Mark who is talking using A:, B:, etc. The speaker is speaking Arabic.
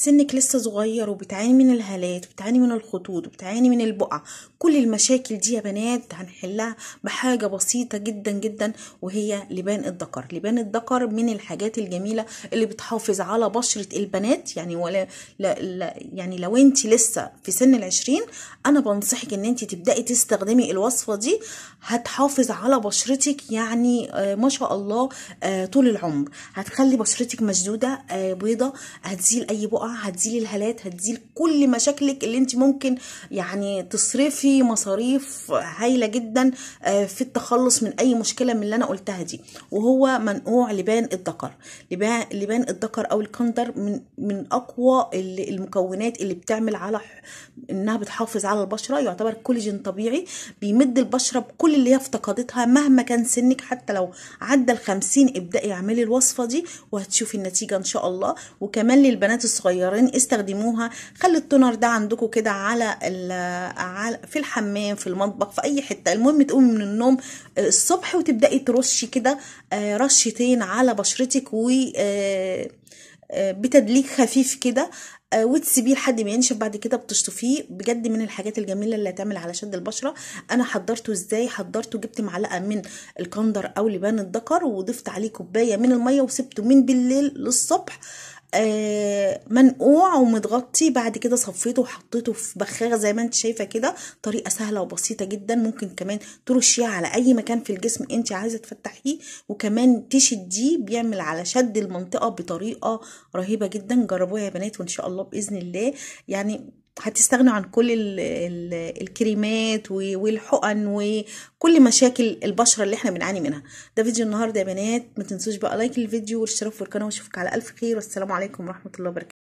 A: سنك لسه صغير وبتعاني من الهالات وبتعاني من الخطوط وبتعاني من البقع، كل المشاكل دي يا بنات هنحلها بحاجة بسيطة جدا جدا، وهي لبان الذكر. لبان الذكر من الحاجات الجميلة اللي بتحافظ على بشرة البنات، يعني ولا لا يعني لو انت لسه في سن ال20 انا بنصحك ان انت تبدأي تستخدمي الوصفة دي، هتحافظ على بشرتك يعني ما شاء الله طول العمر. هتخلي بشرتك مشدودة بيضة، هتزيل اي بقع، هتزيل الهالات، هتزيل كل مشاكلك اللي انت ممكن يعني تصرفي مصاريف هايلة جدا في التخلص من اي مشكلة من اللي انا قلتها دي. وهو منقوع لبان الذكر. لبان الذكر او الكندر من اقوى المكونات اللي بتعمل على انها بتحافظ على البشرة، يعتبر كولاجين طبيعي بيمد البشرة بكل اللي هي افتقدتها مهما كان سنك. حتى لو عدى ال50 ابدأي اعملي الوصفة دي وهتشوفي النتيجة ان شاء الله. وكمان للبنات الصغيرين استخدموها، خلي التونر ده عندكم كده على في الحمام، في المطبخ، في اي حتة. المهم تقومي من النوم الصبح وتبدأي ترشي كده رشتين على بشرتك و بتدليك خفيف كده، وتسيبيه لحد ما ينشف. بعد كده بتشطفيه. بجد من الحاجات الجميله اللي هتعمل على شد البشره. انا حضرته ازاي؟ حضرته جبت معلقه من الكندر او لبان الذكر وضفت عليه كوبايه من الميه وسبته من بالليل للصبح منقوع ومتغطي. بعد كده صفيته وحطيته في بخاخه زي ما انت شايفه كده. طريقه سهله وبسيطه جدا، ممكن كمان ترشيها على اي مكان في الجسم انت عايزه تفتحيه، وكمان تشديه بيعمل على شد المنطقه بطريقه رهيبه جدا. جربوها يا بنات وان شاء الله باذن الله يعني هتستغنوا عن كل الكريمات والحقن وكل مشاكل البشره اللي احنا بنعاني منها. ده فيديو النهارده يا بنات، ما تنسوش بقى لايك الفيديو والاشتراك في القناه، واشوفك على الف خير، والسلام عليكم ورحمه الله وبركاته.